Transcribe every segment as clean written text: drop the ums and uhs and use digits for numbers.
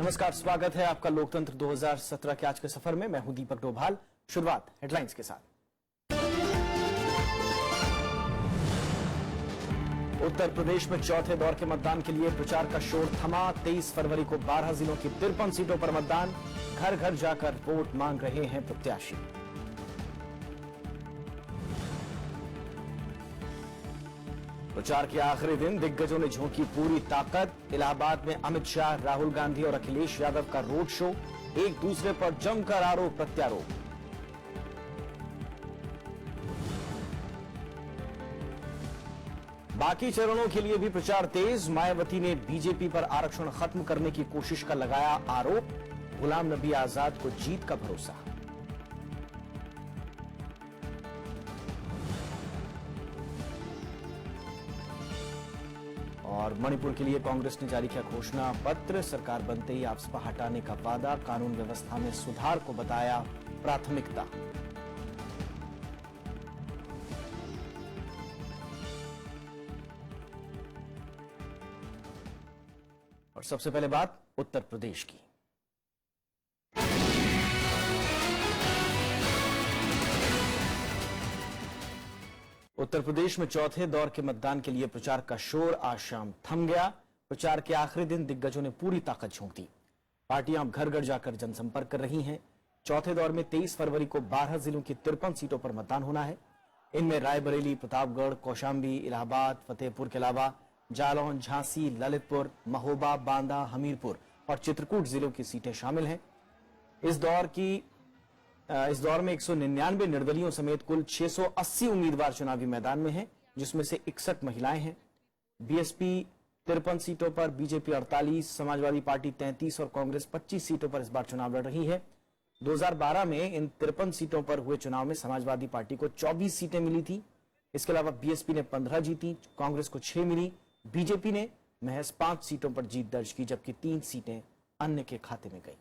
नमस्कार, स्वागत है आपका लोकतंत्र 2017 के आज के सफर में। मैं हूं दीपक डोभाल। शुरुआत हेडलाइंस के साथ। उत्तर प्रदेश में चौथे दौर के मतदान के लिए प्रचार का शोर थमा। 23 फरवरी को 12 जिलों की 53 सीटों पर मतदान। घर घर जाकर वोट मांग रहे हैं प्रत्याशी। प्रचार के आखिरी दिन दिग्गजों ने झोंकी पूरी ताकत। इलाहाबाद में अमित शाह, राहुल गांधी और अखिलेश यादव का रोड शो। एक दूसरे पर जमकर आरोप प्रत्यारोप। बाकी चरणों के लिए भी प्रचार तेज। मायावती ने बीजेपी पर आरक्षण खत्म करने की कोशिश का लगाया आरोप। गुलाम नबी आजाद को जीत का भरोसा। और मणिपुर के लिए कांग्रेस ने जारी किया घोषणा पत्र। सरकार बनते ही आफ्स्पा हटाने का वादा। कानून व्यवस्था में सुधार को बताया प्राथमिकता। और सबसे पहले बात उत्तर प्रदेश की। उत्तर प्रदेश में चौथे दौर के मतदान के लिए प्रचार का शोर आज शाम थम गया। प्रचार के आखिरी दिन दिग्गजों ने पूरी ताकत झोंक दी। पार्टियां अब घर घर जाकर जनसंपर्क कर रही हैं। चौथे दौर में 23 फरवरी को 12 जिलों की 53 सीटों पर मतदान होना है। इनमें रायबरेली, प्रतापगढ़, कौशाम्बी, इलाहाबाद, फतेहपुर के अलावा जालौन, झांसी, ललितपुर, महोबा, बांदा, हमीरपुर और चित्रकूट जिलों की सीटें शामिल हैं। इस दौर में 199 निर्दलियों समेत कुल 680 उम्मीदवार चुनावी मैदान में हैं, जिसमें से 61 महिलाएं हैं। बीएसपी 53 सीटों पर, बीजेपी 48, समाजवादी पार्टी 33 और कांग्रेस 25 सीटों पर इस बार चुनाव लड़ रही है। 2012 में इन 53 सीटों पर हुए चुनाव में समाजवादी पार्टी को 24 सीटें मिली थी। इसके अलावा बीएसपी ने 15 जीती, कांग्रेस को 6 मिली। बीजेपी ने महज 5 सीटों पर जीत दर्ज की, जबकि 3 सीटें अन्य के खाते में गई।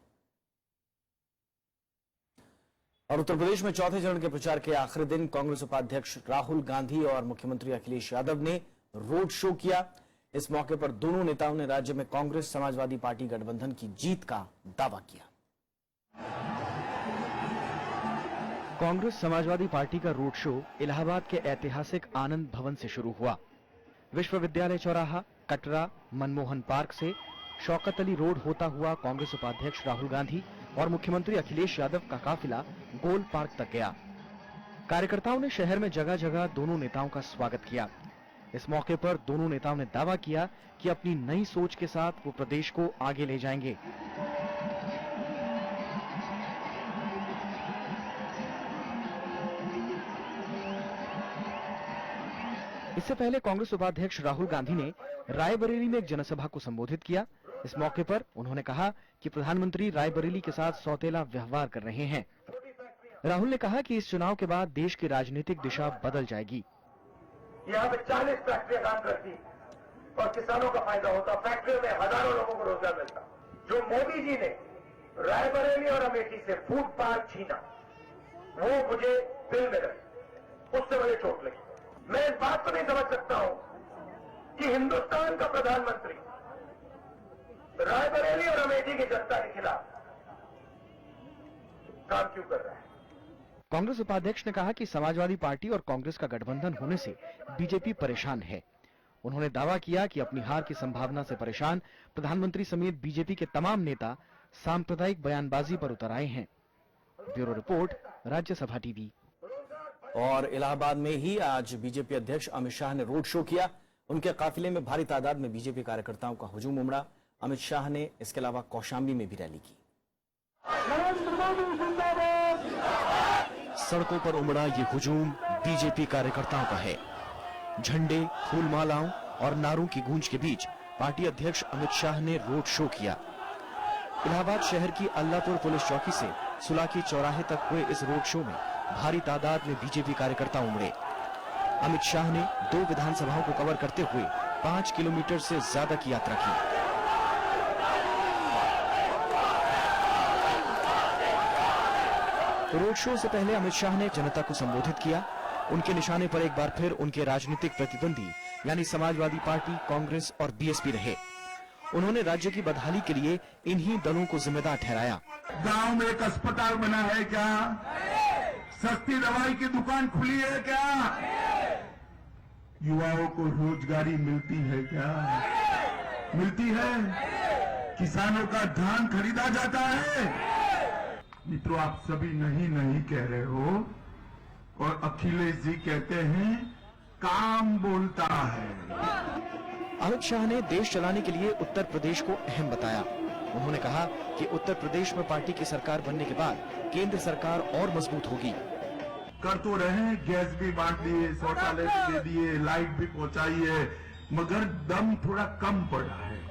और उत्तर प्रदेश में चौथे चरण के प्रचार के आखिरी दिन कांग्रेस उपाध्यक्ष राहुल गांधी और मुख्यमंत्री अखिलेश यादव ने रोड शो किया। इस मौके पर दोनों नेताओं ने राज्य में कांग्रेस समाजवादी पार्टी गठबंधन की जीत का दावा किया। कांग्रेस समाजवादी पार्टी का रोड शो इलाहाबाद के ऐतिहासिक आनंद भवन से शुरू हुआ। विश्वविद्यालय चौराहा, कटरा, मनमोहन पार्क से शौकत अली रोड होता हुआ कांग्रेस उपाध्यक्ष राहुल गांधी और मुख्यमंत्री अखिलेश यादव का काफिला गोल पार्क तक गया। कार्यकर्ताओं ने शहर में जगह जगह दोनों नेताओं का स्वागत किया। इस मौके पर दोनों नेताओं ने दावा किया कि अपनी नई सोच के साथ वो प्रदेश को आगे ले जाएंगे। इससे पहले कांग्रेस उपाध्यक्ष राहुल गांधी ने रायबरेली में एक जनसभा को संबोधित किया। इस मौके पर उन्होंने कहा कि प्रधानमंत्री रायबरेली के साथ सौतेला व्यवहार कर रहे हैं। राहुल ने कहा कि इस चुनाव के बाद देश की राजनीतिक दिशा बदल जाएगी। यहाँ पे 40 फैक्ट्रियां काम करती और किसानों का फायदा होता। फैक्ट्रियों में हजारों लोगों को रोजगार मिलता। जो मोदी जी ने रायबरेली और अमेठी से फूड पार्क छीना, वो मुझे दिल में रहे, उससे मुझे चोट लगी। मैं इस बात को नहीं समझ सकता हूं कि हिंदुस्तान का प्रधानमंत्री रायबरेली और अमेठी की जनता के खिलाफ काम क्यों कर रहा है। कांग्रेस उपाध्यक्ष ने कहा कि समाजवादी पार्टी और कांग्रेस का गठबंधन होने से बीजेपी परेशान है। उन्होंने दावा किया कि अपनी हार की संभावना से परेशान प्रधानमंत्री समेत बीजेपी के तमाम नेता सांप्रदायिक बयानबाजी पर उतर आए हैं। Bureau report, Rajya Sabha TV. और इलाहाबाद में ही आज बीजेपी अध्यक्ष अमित शाह ने रोड शो किया। उनके काफिले में भारी तादाद में बीजेपी कार्यकर्ताओं का हुजूम उमड़ा। अमित शाह ने इसके अलावा कौशाम्बी में भी रैली की। सड़कों पर उमड़ा ये हुजूम बीजेपी कार्यकर्ताओं का है। झंडे, फूलमालाओं और नारों की गूंज के बीच पार्टी अध्यक्ष अमित शाह ने रोड शो किया। इलाहाबाद शहर की अल्लाहपुर पुलिस चौकी से सुलाकी चौराहे तक हुए इस रोड शो में भारी तादाद में बीजेपी कार्यकर्ता उमड़े। अमित शाह ने 2 विधानसभाओं को कवर करते हुए 5 किलोमीटर से ज्यादा की यात्रा की। रोड शो से पहले अमित शाह ने जनता को संबोधित किया। उनके निशाने पर एक बार फिर उनके राजनीतिक प्रतिद्वंदी यानी समाजवादी पार्टी, कांग्रेस और बीएसपी रहे। उन्होंने राज्य की बदहाली के लिए इन्हीं दलों को जिम्मेदार ठहराया। गांव में एक अस्पताल बना है क्या? सस्ती दवाई की दुकान खुली है क्या? युवाओं को रोजगारी मिलती है क्या? मिलती है? किसानों का धान खरीदा जाता है? मित्रों, आप सभी नहीं कह रहे हो और अखिलेश जी कहते हैं काम बोलता है। अमित शाह ने देश चलाने के लिए उत्तर प्रदेश को अहम बताया। उन्होंने कहा कि उत्तर प्रदेश में पार्टी की सरकार बनने के बाद केंद्र सरकार और मजबूत होगी। कर तो रहे हैं, गैस भी बांट दिए, शौचालय भी दे दिए, लाइट भी पहुंचाई है, मगर दम थोड़ा कम पड़ा है।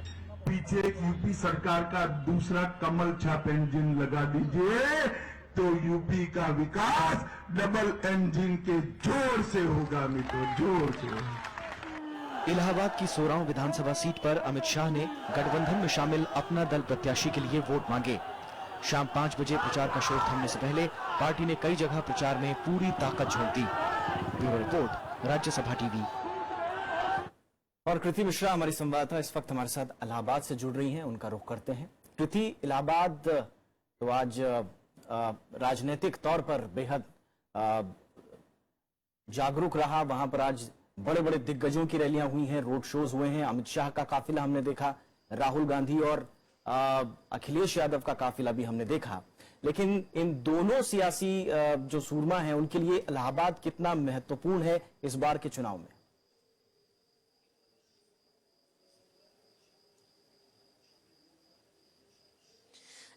पीछे यूपी सरकार का दूसरा कमल छाप इंजन लगा दीजिए तो यूपी का विकास डबल इंजन के जोर से होगा मित्रों, जोर से। इलाहाबाद की सोरांव विधानसभा सीट पर अमित शाह ने गठबंधन में शामिल अपना दल प्रत्याशी के लिए वोट मांगे। शाम 5 बजे प्रचार का शोर थमने से पहले पार्टी ने कई जगह प्रचार में पूरी ताकत झोंक दी। Bureau report, Rajya Sabha TV. और कृति मिश्रा हमारी संवाददाता इस वक्त हमारे साथ इलाहाबाद से जुड़ रही हैं, उनका रुख करते हैं। कृति, इलाहाबाद तो आज राजनीतिक तौर पर बेहद जागरूक रहा। वहां पर आज बड़े बड़े दिग्गजों की रैलियां हुई हैं, रोड शोज हुए हैं। अमित शाह का काफिला हमने देखा, राहुल गांधी और अखिलेश यादव का काफिला भी हमने देखा। लेकिन इन दोनों सियासी जो सूरमा हैं उनके लिए इलाहाबाद कितना महत्वपूर्ण है इस बार के चुनाव में?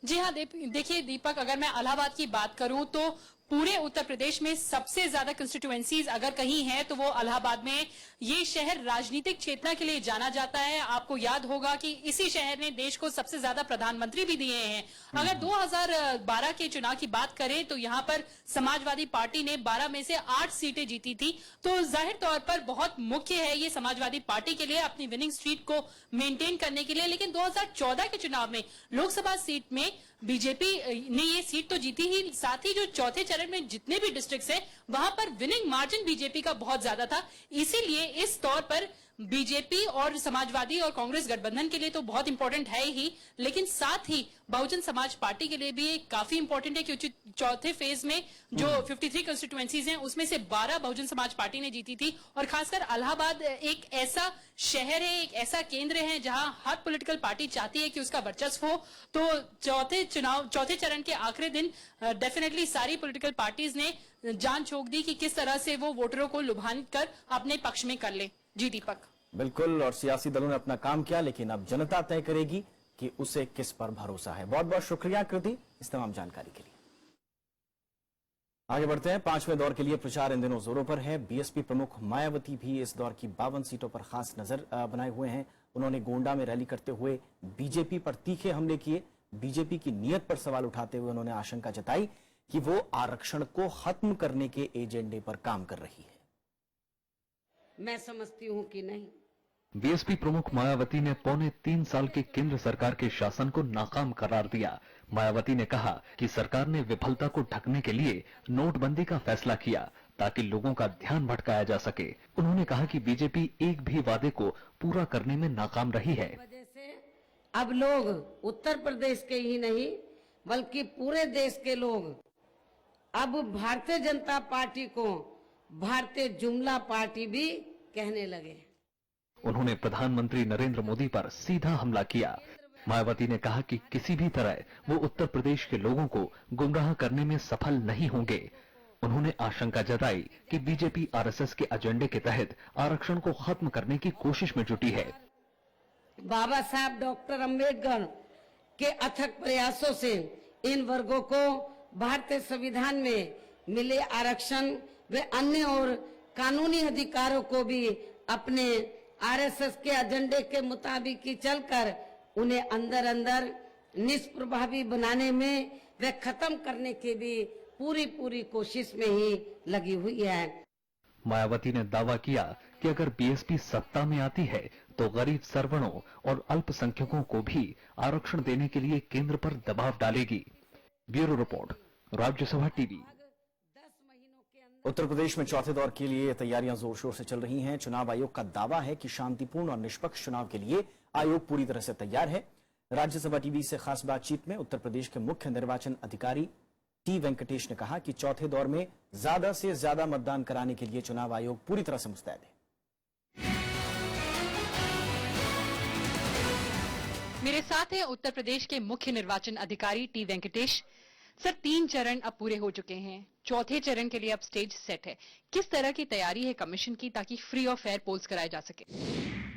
जी हाँ, देखिए दीपक, अगर मैं इलाहाबाद की बात करूं तो पूरे उत्तर प्रदेश में सबसे ज्यादा कंस्टिट्यूएंसीज अगर कहीं है तो वो इलाहाबाद में। ये शहर राजनीतिक चेतना के लिए जाना जाता है। आपको याद होगा कि इसी शहर ने देश को सबसे ज्यादा प्रधानमंत्री भी दिए हैं। अगर 2012 के चुनाव की बात करें तो यहाँ पर समाजवादी पार्टी ने 12 में से 8 सीटें जीती थी। तो जाहिर तौर पर बहुत मुख्य है ये समाजवादी पार्टी के लिए अपनी विनिंग स्ट्रीक को मेंटेन करने के लिए। लेकिन 2014 के चुनाव में लोकसभा सीट में बीजेपी ने ये सीट तो जीती ही, साथ ही जो चौथे चरण में जितने भी डिस्ट्रिक्ट्स हैं वहां पर विनिंग मार्जिन बीजेपी का बहुत ज्यादा था। इसीलिए इस तौर पर बीजेपी और समाजवादी और कांग्रेस गठबंधन के लिए तो बहुत इंपॉर्टेंट है ही, लेकिन साथ ही बहुजन समाज पार्टी के लिए भी काफी इंपॉर्टेंट है क्योंकि चौथे फेज में जो 53 कंस्टिट्यूएंसीज हैं उसमें से 12 बहुजन समाज पार्टी ने जीती थी। और खासकर इलाहाबाद एक ऐसा शहर है, एक ऐसा केंद्र है जहां हर पॉलिटिकल पार्टी चाहती है कि उसका वर्चस्व हो। तो चौथे चरण के आखिरी दिन डेफिनेटली सारी पॉलिटिकल पार्टीज ने जान झोंक दी कि किस तरह से वो वोटरों को लुभान कर अपने पक्ष में कर ले। जी दीपक, बिल्कुल। और सियासी दलों ने अपना काम किया, लेकिन अब जनता तय करेगी कि उसे किस पर भरोसा है। बहुत बहुत शुक्रिया कृति इस तमाम जानकारी के लिए। आगे बढ़ते हैं। 5वें दौर के लिए प्रचार इन दिनों जोरों पर है। बीएसपी प्रमुख मायावती भी इस दौर की 52 सीटों पर खास नजर बनाए हुए हैं। उन्होंने गोंडा में रैली करते हुए बीजेपी पर तीखे हमले किए। बीजेपी की नीयत पर सवाल उठाते हुए उन्होंने आशंका जताई कि वो आरक्षण को खत्म करने के एजेंडे पर काम कर रही है। मैं समझती हूँ कि नहीं। बीएसपी प्रमुख मायावती ने 3.25 साल के केंद्र सरकार के शासन को नाकाम करार दिया। मायावती ने कहा कि सरकार ने विफलता को ढकने के लिए नोटबंदी का फैसला किया ताकि लोगों का ध्यान भटकाया जा सके। उन्होंने कहा कि बीजेपी एक भी वादे को पूरा करने में नाकाम रही है। वजह से अब लोग उत्तर प्रदेश के ही नहीं बल्कि पूरे देश के लोग अब भारतीय जनता पार्टी को भारतीय जुमला पार्टी भी कहने लगे। उन्होंने प्रधानमंत्री नरेंद्र मोदी पर सीधा हमला किया। मायावती ने कहा कि किसी भी तरह वो उत्तर प्रदेश के लोगों को गुमराह करने में सफल नहीं होंगे। उन्होंने आशंका जताई कि बीजेपी आरएसएस के एजेंडे के तहत आरक्षण को खत्म करने की कोशिश में जुटी है। बाबा साहब डॉक्टर अंबेडकर के अथक प्रयासों से इन वर्गों को भारतीय संविधान में मिले आरक्षण वे अन्य और कानूनी अधिकारों को भी अपने आरएसएस के एजेंडे के मुताबिक ही चलकर उन्हें अंदर अंदर निष्प्रभावी बनाने में वे खत्म करने की भी पूरी कोशिश में ही लगी हुई है। मायावती ने दावा किया कि अगर बीएसपी सत्ता में आती है तो गरीब सर्वणों और अल्पसंख्यकों को भी आरक्षण देने के लिए केंद्र पर दबाव डालेगी। Bureau report, Rajya Sabha TV. Uttar Pradesh में चौथे दौर के लिए तैयारियां जोर शोर से चल रही हैं। चुनाव आयोग का दावा है कि शांतिपूर्ण और निष्पक्ष चुनाव के लिए आयोग पूरी तरह से तैयार है। राज्यसभा टीवी से खास बातचीत में उत्तर प्रदेश के मुख्य निर्वाचन अधिकारी टी वेंकटेश ने कहा कि चौथे दौर में ज्यादा से ज्यादा मतदान कराने के लिए चुनाव आयोग पूरी तरह से मुस्तैद है। मेरे साथ हैं उत्तर प्रदेश के मुख्य निर्वाचन अधिकारी टी वेंकटेश। सर, 3 चरण अब पूरे हो चुके हैं, चौथे चरण के लिए अब स्टेज सेट है। किस तरह की तैयारी है कमीशन की ताकि फ्री और फेयर पोल्स कराए जा सके?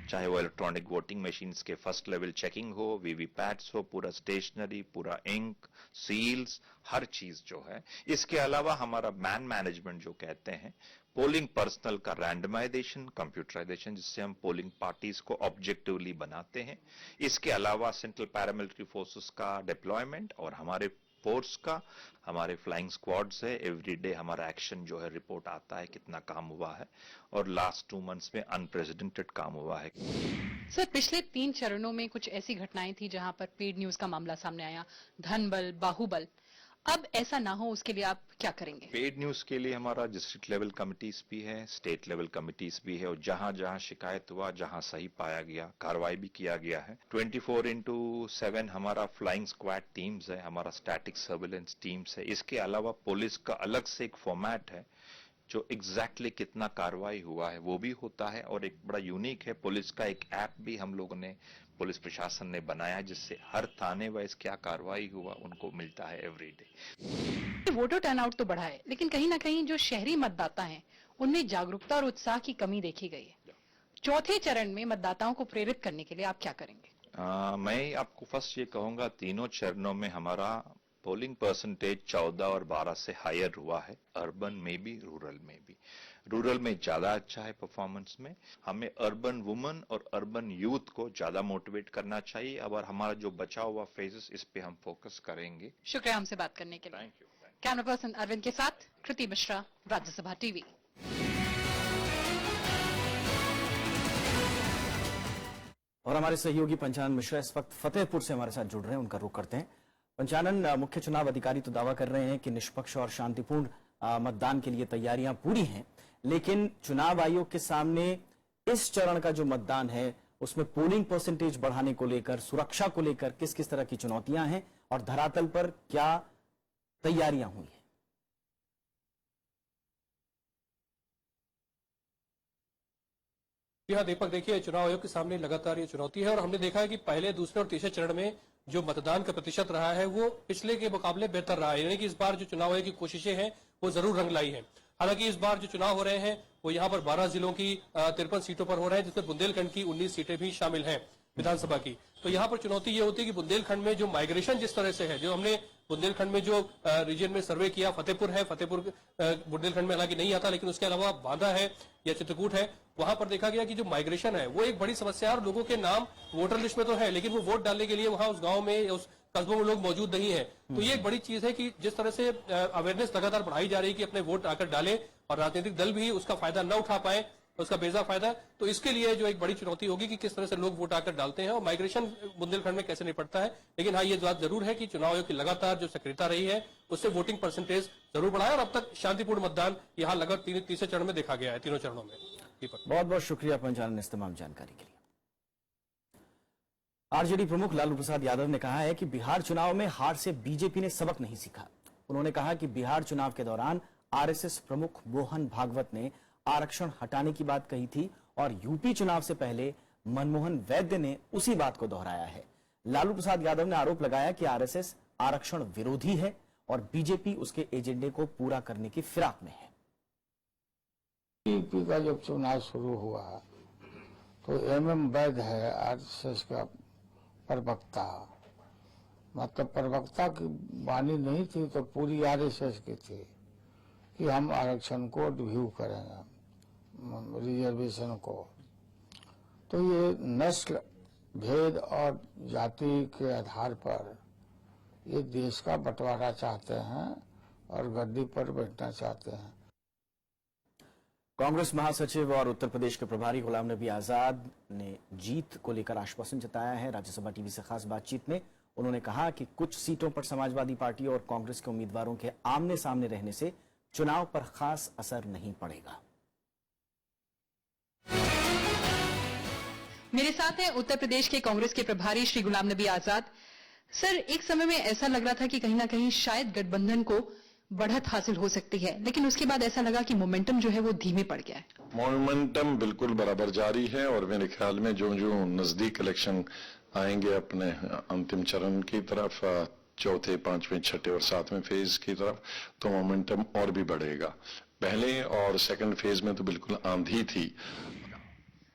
चाहे वो इलेक्ट्रॉनिक वोटिंग मशीन्स के फर्स्ट लेवल चेकिंग हो, वीवीपैट्स हो, पूरा स्टेशनरी, पूरा इंक, सील्स, हर चीज जो है। इसके अलावा हमारा मैन मैनेजमेंट जो कहते हैं, पोलिंग पर्सनल का रैंडमाइजेशन, कंप्यूटराइजेशन, जिससे हम पोलिंग पार्टीज को ऑब्जेक्टिवली बनाते हैं। इसके अलावा सेंट्रल पैरामिलिट्री फोर्सेस का डिप्लॉयमेंट और हमारे फोर्स का, हमारे फ्लाइंग स्क्वाड्स है, एवरीडे हमारा एक्शन जो है रिपोर्ट आता है, कितना काम हुआ है, और लास्ट 2 मंथ्स में अनप्रेसिडेंटेड काम हुआ है। सर, पिछले 3 चरणों में कुछ ऐसी घटनाएं थी जहां पर पेड न्यूज का मामला सामने आया, धनबल, बाहुबल। अब ऐसा ना हो, उसके लिए आप क्या करेंगे? पेड न्यूज के लिए हमारा डिस्ट्रिक्ट लेवल कमिटीज भी है, स्टेट लेवल कमिटीज भी है, और जहां जहां शिकायत हुआ, जहां सही पाया गया, कार्रवाई भी किया गया है। 24/7 हमारा फ्लाइंग स्क्वाड टीम्स है, हमारा स्टैटिक सर्विलेंस टीम्स है। इसके अलावा पुलिस का अलग से एक फॉर्मेट है जो एग्जैक्टली कितना कार्रवाई हुआ है वो भी होता है, और एक बड़ा यूनिक है, पुलिस का एक ऐप भी हम लोगों ने, पुलिस प्रशासन ने बनाया, जिससे हर थाने वाइज क्या कार्रवाई हुआ उनको मिलता है एवरीडे। वोटर टर्नआउट तो बढ़ा है, लेकिन कहीं ना कहीं जो शहरी मतदाता हैं उनमें जागरूकता और उत्साह की कमी देखी गई है। चौथे चरण में मतदाताओं को प्रेरित करने के लिए आप क्या करेंगे? मैं आपको फर्स्ट ये कहूंगा, तीनों चरणों में हमारा पोलिंग परसेंटेज 14 और 12 से हायर हुआ है, अर्बन में भी, रूरल में भी। रूरल में ज्यादा अच्छा है परफॉर्मेंस में। हमें अर्बन वुमेन और अर्बन यूथ को ज्यादा मोटिवेट करना चाहिए, और हमारा जो बचा हुआ फेजेस, इस पे हम फोकस करेंगे। शुक्रिया हमसे बात करने के लिए। Thank you. Camera person Arvind के साथ कृति मिश्रा, राज्यसभा टीवी। और हमारे सहयोगी पंचानन मिश्रा इस वक्त फतेहपुर से हमारे साथ जुड़ रहे हैं, उनका रुख करते हैं। पंचानन, मुख्य चुनाव अधिकारी तो दावा कर रहे हैं कि निष्पक्ष और शांतिपूर्ण मतदान के लिए तैयारियां पूरी हैं, लेकिन चुनाव आयोग के सामने इस चरण का जो मतदान है उसमें पोलिंग परसेंटेज बढ़ाने को लेकर, सुरक्षा को लेकर किस किस तरह की चुनौतियां हैं और धरातल पर क्या तैयारियां हुई हैं? हाँ दीपक, देखिए, चुनाव आयोग के सामने लगातार ये चुनौती है, और हमने देखा है कि पहले, दूसरे और तीसरे चरण में जो मतदान का प्रतिशत रहा है वो पिछले के मुकाबले बेहतर रहा है। यानी कि इस बार जो चुनाव आयोग की कोशिशें हैं वो जरूर रंग लाई है। हालांकि इस बार जो चुनाव हो रहे हैं वो यहाँ पर 12 जिलों की 53 सीटों पर हो रहे हैं, जिसमें बुंदेलखंड की 19 सीटें भी शामिल हैं विधानसभा की। तो यहाँ पर चुनौती ये होती है कि बुंदेलखंड में जो माइग्रेशन जिस तरह से है, जो हमने बुंदेलखंड में जो रीजन में सर्वे किया, फतेहपुर है, फतेहपुर बुंदेलखंड में हालांकि नहीं आता, लेकिन उसके अलावा बांदा है या चित्रकूट है, वहां पर देखा गया कि जो माइग्रेशन है वो एक बड़ी समस्या है, और लोगों के नाम वोटर लिस्ट में तो है, लेकिन वो वोट डालने के लिए वहां उस गांव में, उस कस्बों में लोग मौजूद नहीं है। तो ये एक बड़ी चीज है कि जिस तरह से अवेयरनेस लगातार बढ़ाई जा रही है कि अपने वोट आकर डालें, और राजनीतिक दल भी उसका फायदा न उठा पाए, उसका बेजा फायदा। तो इसके लिए जो एक बड़ी चुनौती होगी कि किस तरह से लोग वोट आकर डालते हैं और माइग्रेशन बुंदेलखंड में कैसे निपटता है। लेकिन हाँ, ये बात जरूर है कि चुनाव आयोग की लगातार जो सक्रियता रही है उससे वोटिंग परसेंटेज जरूर बढ़ा है, और अब तक शांतिपूर्ण मतदान यहाँ लगभग तीसरे चरण में देखा गया है, तीनों चरणों में। बहुत बहुत शुक्रिया पंचानन इस तमाम जानकारी के लिए। आरजेडी प्रमुख लालू प्रसाद यादव ने कहा है कि बिहार चुनाव में हार से बीजेपी ने सबक नहीं सीखा। उन्होंने कहा कि बिहार चुनाव के दौरान आरएसएस प्रमुख मोहन भागवत ने आरक्षण हटाने की बात कही थी, और यूपी चुनाव से पहले मनमोहन वैद्य ने उसी बात को दोहराया है। लालू प्रसाद यादव ने आरोप लगाया कि आरएसएस आरक्षण विरोधी है और बीजेपी उसके एजेंडे को पूरा करने की फिराक में है। यूपी का जब चुनाव शुरू हुआ तो एमएम वैद्य है आरएसएस का प्रवक्ता, मतलब प्रवक्ता की वाणी नहीं थी तो पूरी आरएसएस की थी कि हम आरक्षण को रिव्यू करेंगे, रिजर्वेशन को। तो ये नस्ल भेद और जाति के आधार पर ये देश का बंटवारा चाहते हैं और गद्दी पर बैठना चाहते हैं। कांग्रेस महासचिव और उत्तर प्रदेश के प्रभारी गुलाम नबी आजाद ने जीत को लेकर आश्वासन जताया है। राज्यसभा टीवी से खास बातचीत में उन्होंने कहा कि कुछ सीटों पर समाजवादी पार्टी और कांग्रेस के उम्मीदवारों के आमने सामने रहने से चुनाव पर खास असर नहीं पड़ेगा। मेरे साथ हैं उत्तर प्रदेश के कांग्रेस के प्रभारी श्री गुलाम नबी आजाद। सर, एक समय में ऐसा लग रहा था कि कहीं ना कहीं शायद गठबंधन को बढ़त हासिल हो सकती है, लेकिन उसके बाद ऐसा लगा कि मोमेंटम जो है वो धीमे पड़ गया है। मोमेंटम बिल्कुल बराबर जारी है और मेरे ख्याल में जो जो नजदीक इलेक्शन आएंगे अपने अंतिम चरण की तरफ, चौथे, पांचवें, छठे और सातवें फेज की तरफ, तो मोमेंटम और भी बढ़ेगा। पहले और सेकंड फेज में तो बिल्कुल आंधी थी,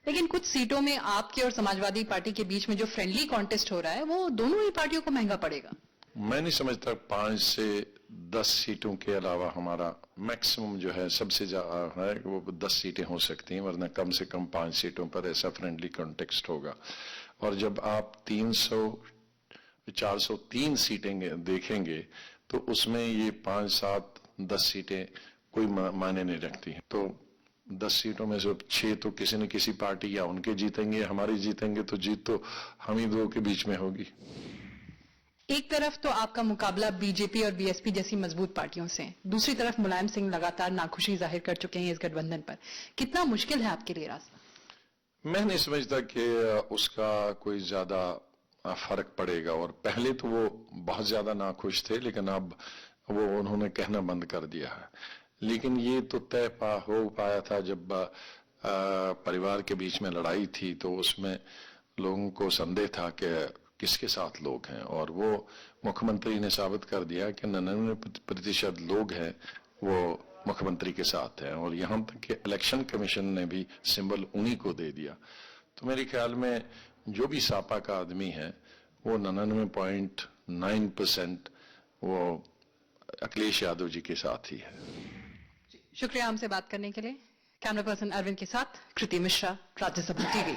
लेकिन कुछ सीटों में आपके और समाजवादी पार्टी के बीच में जो फ्रेंडली कॉन्टेस्ट हो रहा है वो दोनों ही पार्टियों को महंगा पड़ेगा। मैं नहीं समझता 5 से 10 सीटों के अलावा हमारा मैक्सिमम जो है सबसे ज्यादा है वो 10 सीटें हो सकती हैं, वरना कम से कम 5 सीटों पर ऐसा फ्रेंडली कॉन्टेक्स्ट होगा। और जब आप 403 सीटें देखेंगे तो उसमें ये 5, 7, 10 सीटें कोई मायने नहीं रखती हैं। तो 10 सीटों में से 6 तो किसी न किसी पार्टी या उनके जीतेंगे, हमारी जीतेंगे, तो जीत तो हम ही दो के बीच में होगी। एक तरफ तो आपका मुकाबला बीजेपी और बीएसपी जैसी मजबूत पार्टियों से, दूसरी तरफ मुलायम सिंह लगातार नाखुशी जाहिर कर चुके हैं इस गठबंधन पर। कितना मुश्किल है आपके लिए रास्ता? मैं नहीं समझता कि उसका कोई ज्यादा फर्क पड़ेगा। और पहले तो वो बहुत ज्यादा नाखुश थे, लेकिन अब वो उन्होंने कहना बंद कर दिया है। लेकिन ये तो तय हो पाया था जब परिवार के बीच में लड़ाई थी, तो उसमें लोगों को संदेह था कि किसके साथ लोग हैं, और वो मुख्यमंत्री ने साबित कर दिया कि 99% लोग हैं वो मुख्यमंत्री के साथ हैं। और यहाँ तक कि इलेक्शन कमीशन ने भी सिंबल उन्हीं को दे दिया। तो मेरे ख्याल में जो भी सापा का आदमी है वो 99.9% वो अखिलेश यादव जी के साथ ही है। शुक्रिया हमसे बात करने के लिए। कैमरा पर्सन अरविंद के साथ कृति मिश्रा, राज्यसभा टीवी।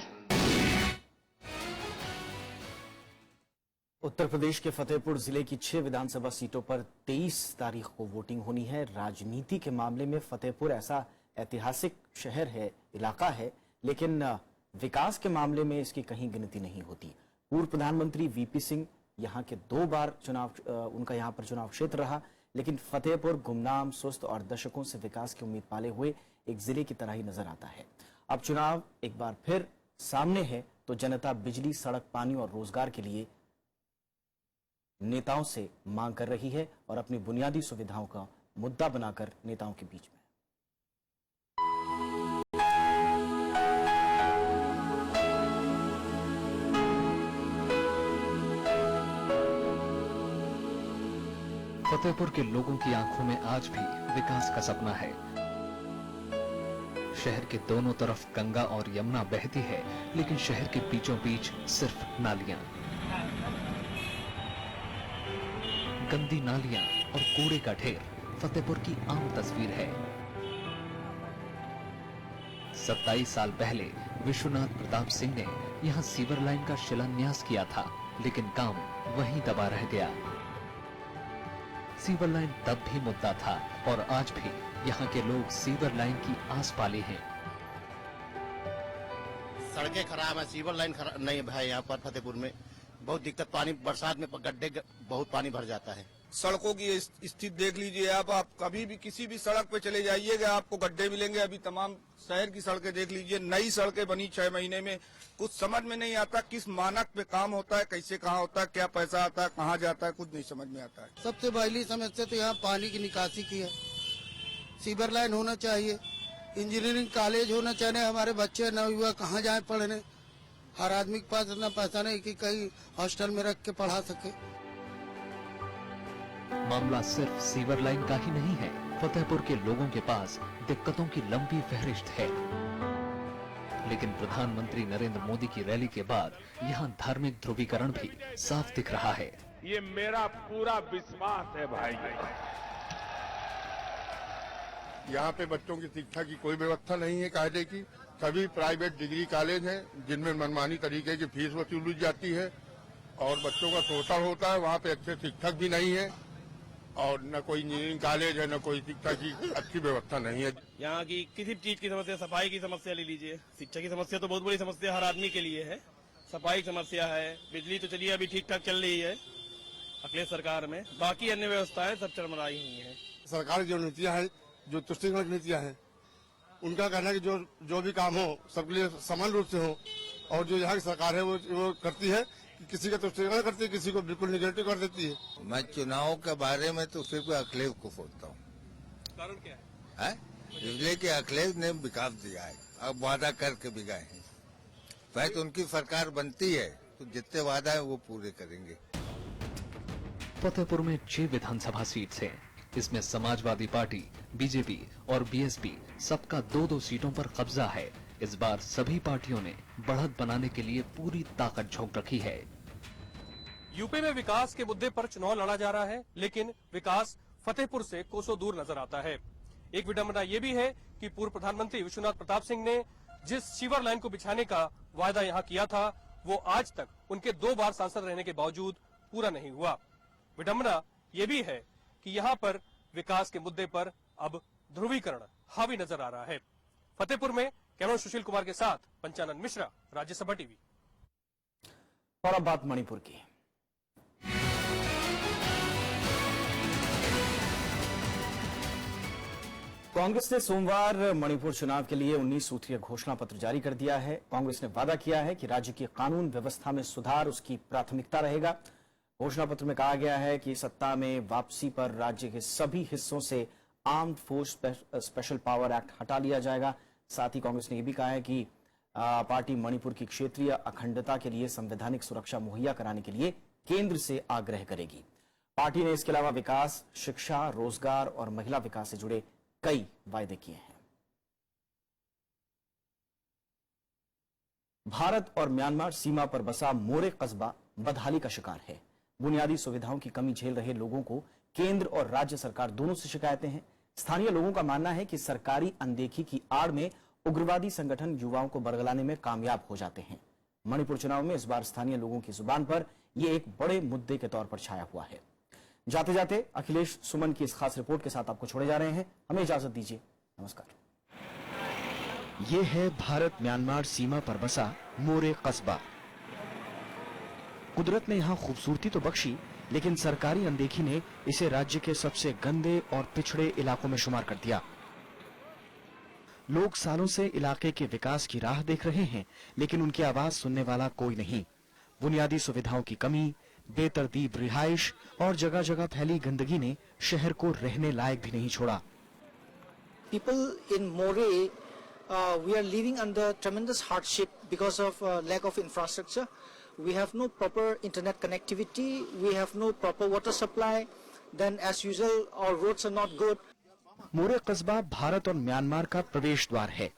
उत्तर प्रदेश के फतेहपुर जिले की 6 विधानसभा सीटों पर 23 तारीख को वोटिंग होनी है। राजनीति के मामले में फतेहपुर ऐसा ऐतिहासिक शहर है, इलाका है, लेकिन विकास के मामले में इसकी कहीं गिनती नहीं होती। पूर्व प्रधानमंत्री वीपी सिंह यहाँ के 2 बार उनका यहाँ पर चुनाव क्षेत्र रहा, लेकिन फतेहपुर गुमनाम, सुस्त और दशकों से विकास की उम्मीद पाले हुए एक जिले की तरह ही नजर आता है। अब चुनाव एक बार फिर सामने है तो जनता बिजली, सड़क, पानी और रोजगार के लिए नेताओं से मांग कर रही है और अपनी बुनियादी सुविधाओं का मुद्दा बनाकर नेताओं के बीच में। फतेहपुर के लोगों की आंखों में आज भी विकास का सपना है। शहर के दोनों तरफ गंगा और यमुना बहती है, लेकिन शहर के बीचों बीच सिर्फ नालियां, गंदी नालियां और कूड़े का ढेर फतेहपुर की आम तस्वीर है। 27 साल पहले विश्वनाथ प्रताप सिंह ने यहां सीवर लाइन का शिलान्यास किया था, लेकिन काम वहीं दबा रह गया। सीवर लाइन तब भी मुद्दा था और आज भी यहाँ के लोग सीवर लाइन की आस पाले हैं। सड़कें खराब है, सीवर लाइन खराब नहीं है भाई। यहाँ पर फतेहपुर में बहुत दिक्कत, पानी बरसात में गड्ढे बहुत पानी भर जाता है। सड़कों की स्थिति देख लीजिए आप कभी भी किसी भी सड़क पे चले जाइएगा आपको गड्ढे मिलेंगे। अभी तमाम शहर की सड़कें देख लीजिए, नई सड़कें बनी 6 महीने में। कुछ समझ में नहीं आता किस मानक पे काम होता है, कैसे कहाँ होता है, क्या पैसा आता है, कहाँ जाता है, कुछ नहीं समझ में आता है। सबसे पहली समस्या तो यहाँ पानी की निकासी की है। सीवर लाइन होना चाहिए, इंजीनियरिंग कॉलेज होना चाहिए। हमारे बच्चे न युवा कहाँ जाए पढ़ने, हर आदमी के पास इतना पैसा नहीं कि कहीं हॉस्टल में रख के पढ़ा सके। मामला सिर्फ सीवर लाइन का ही नहीं है। फतेहपुर के लोगों के पास दिक्कतों की लंबी फहरिस्त है, लेकिन प्रधानमंत्री नरेंद्र मोदी की रैली के बाद यहाँ धार्मिक ध्रुवीकरण भी साफ दिख रहा है। ये मेरा पूरा विश्वास है भाई। यहाँ पे बच्चों की शिक्षा की कोई व्यवस्था नहीं है कायदे की। सभी प्राइवेट डिग्री कॉलेज हैं जिनमें मनमानी तरीके की फीस वसूली जाती है और बच्चों का शोषण होता है। वहाँ पे अच्छे शिक्षक भी नहीं है और न कोई इंजीनियरिंग कॉलेज है, न कोई शिक्षा की अच्छी व्यवस्था नहीं है। यहाँ की किसी चीज की समस्या, सफाई की समस्या ले लीजिए, शिक्षा की समस्या तो बहुत बड़ी समस्या हर आदमी के लिए है। सफाई की समस्या है, बिजली तो चलिए अभी ठीक ठाक चल रही है अखिलेश सरकार में, बाकी अन्य व्यवस्थाएं सब चरमराई हुई है। सरकार की जो नीतियाँ हैं, जो तुष्टिजनक नीतियाँ हैं, उनका कहना है कि जो भी काम हो सबके लिए समान रूप से हो और जो यहाँ की सरकार है वो करती है कि किसी का तो स्वीकार करती है, किसी को बिल्कुल निगेटिव कर देती है। मैं चुनाव के बारे में तो सिर्फ अखिलेश को सोचता हूँ। कारण क्या है? इसलिए कि अखिलेश ने विकास दिया है, अब वादा करके भी गए हैं। भाई तो उनकी सरकार बनती है तो जितने वादा है वो पूरे करेंगे। फतेहपुर में 6 विधानसभा सीट हैं। इसमें समाजवादी पार्टी, बीजेपी और बीएसपी सबका 2-2 सीटों पर कब्जा है। इस बार सभी पार्टियों ने बढ़त बनाने के लिए पूरी ताकत झोंक रखी है। यूपी में विकास के मुद्दे पर चुनाव लड़ा जा रहा है, लेकिन विकास फतेहपुर से कोसों दूर नजर आता है। एक विडंबना ये भी है कि पूर्व प्रधानमंत्री विश्वनाथ प्रताप सिंह ने जिस सीवर लाइन को बिछाने का वायदा यहाँ किया था, वो आज तक उनके 2 बार सांसद रहने के बावजूद पूरा नहीं हुआ। विडंबना ये भी है कि यहाँ पर विकास के मुद्दे पर अब ध्रुवीकरण हावी नजर आ रहा है। फतेहपुर में कैमरा सुशील कुमार के साथ पंचानन मिश्रा, राज्यसभा टीवी। और अब बात मणिपुर की। कांग्रेस ने सोमवार मणिपुर चुनाव के लिए 19 सूत्रीय घोषणा पत्र जारी कर दिया है। कांग्रेस ने वादा किया है कि राज्य की कानून व्यवस्था में सुधार उसकी प्राथमिकता रहेगा। घोषणा पत्र में कहा गया है कि सत्ता में वापसी पर राज्य के सभी हिस्सों से armed force special power act हटा लिया जाएगा। साथ ही कांग्रेस ने यह भी कहा है कि पार्टी मणिपुर की क्षेत्रीय अखंडता के लिए संवैधानिक सुरक्षा मुहैया कराने के लिए केंद्र से आग्रह करेगी। पार्टी ने इसके अलावा विकास, शिक्षा, रोजगार और महिला विकास से जुड़े कई वायदे किए हैं। भारत और म्यांमार सीमा पर बसा मोरे कस्बा बदहाली का शिकार है। बुनियादी सुविधाओं की कमी झेल रहे लोगों को केंद्र और राज्य सरकार दोनों से शिकायतें हैं। स्थानीय लोगों का मानना है कि सरकारी अनदेखी की आड़ में उग्रवादी संगठन युवाओं को बरगलाने में कामयाब हो जाते हैं। मणिपुर चुनाव में इस बार स्थानीय लोगों की जुबान पर यह एक बड़े मुद्दे के तौर पर छाया हुआ है। जाते जाते अखिलेश सुमन की इस खास रिपोर्ट के साथ आपको छोड़े जा रहे हैं। हमें इजाजत दीजिए, नमस्कार। ये है भारत म्यांमार सीमा पर बसा मोरे कस्बा। कुदरत ने यहाँ खूबसूरती तो बख्शी, लेकिन सरकारी अनदेखी ने इसे राज्य के सबसे गंदे और पिछड़े इलाकों में शुमार कर दिया। लोग सालों से इलाके के विकास की राह देख रहे हैं, लेकिन उनकी आवाज सुनने वाला कोई नहीं। बुनियादी सुविधाओं की कमी, बेतरतीब रिहाइश और जगह जगह फैली गंदगी ने शहर को रहने लायक भी नहीं छोड़ा। People in Moreh, we are living under tremendous hardship because of lack of infrastructure. We have no proper internet connectivity. We have no proper water supply. Then, as usual, our roads are not good. मोरे कस्बा भारत और Myanmar का प्रवेश द्वार है।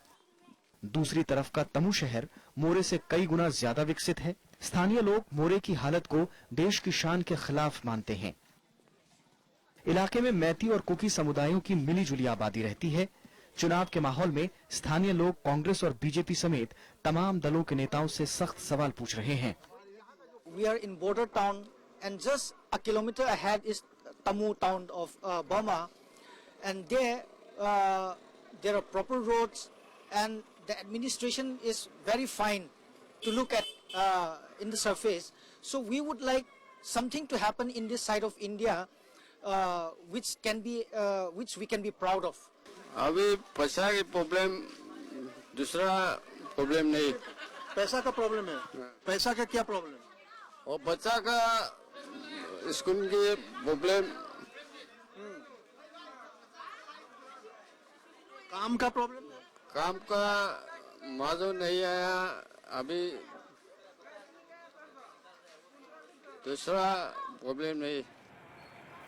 दूसरी तरफ का तमु शहर मोरे से कई गुना ज्यादा विकसित है। स्थानीय लोग मोरे की हालत को देश की शान के खिलाफ मानते हैं। इलाके में मैती और कुकी समुदायों की मिलीजुली आबादी रहती है। चुनाव के माहौल में स्थानीय लोग कांग्रेस और बीजेपी समेत तमाम दलों के नेताओं से सख्त सवाल पूछ रहे हैं। We are in border town, and just a kilometer ahead is Tamu town of Burma, and there are proper roads, and the administration is very fine to look at in the surface. So we would like something to happen in this side of India, which we can be proud of. अभी पैसा की problem, दूसरा problem नहीं। पैसा का problem है। पैसा का क्या प्रॉब्लम? और बच्चा का स्कूल की प्रॉब्लम, काम का प्रॉब्लम, काम का मालूम नहीं आया अभी। दूसरा प्रॉब्लम नहीं।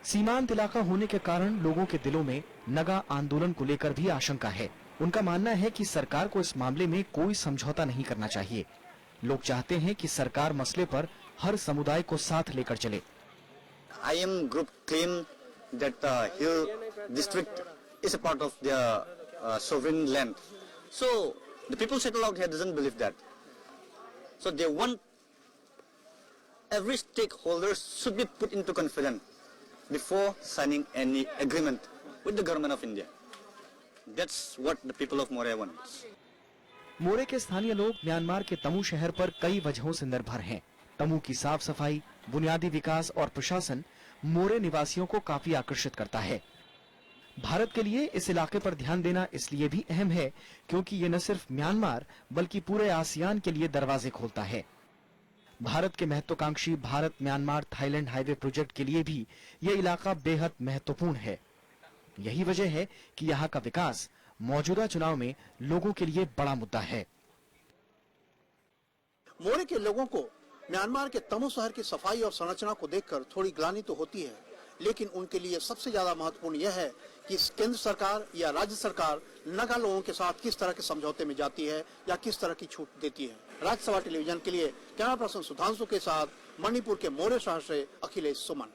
सीमांत इलाका होने के कारण लोगों के दिलों में नगा आंदोलन को लेकर भी आशंका है। उनका मानना है कि सरकार को इस मामले में कोई समझौता नहीं करना चाहिए। लोग चाहते हैं कि सरकार मसले पर हर समुदाय को साथ लेकर चले। IM group claim that Hill district is a part of their sovereign land. So the people settled out here doesn't believe that. So they want every stakeholder should be put into confidence before signing any agreement with the government of India. That's what the people of Moreh wants. मोरे के स्थानीय लोग Myanmar के तमु शहर पर कई वजहों से निर्भर हैं। तमु की साफ सफाई, बुनियादी विकास और प्रशासन मोरे निवासियों को काफी आकर्षित करता है। भारत के लिए इस इलाके पर ध्यान देना इसलिए भी अहम है क्योंकि ये न सिर्फ म्यांमार बल्कि पूरे आसियान के लिए दरवाजे खोलता है। भारत के महत्वाकांक्षी Bharat Myanmar Thailand highway project के लिए भी ये इलाका बेहद महत्वपूर्ण है। यही वजह है कि यहाँ का विकास मौजूदा चुनाव में लोगों के लिए बड़ा मुद्दा है। मोरे के लोगों को म्यांमार के तमो शहर की सफाई और संरचना को देखकर थोड़ी ग्लानि तो होती है, लेकिन उनके लिए सबसे ज्यादा महत्वपूर्ण यह है कि केंद्र सरकार या राज्य सरकार नगा लोगों के साथ किस तरह के समझौते में जाती है या किस तरह की छूट देती है। राज्यसभा टेलीविजन के लिए कैमरा पर्सन सुधांशु के साथ मणिपुर के मोरे शहर से अखिलेश सुमन।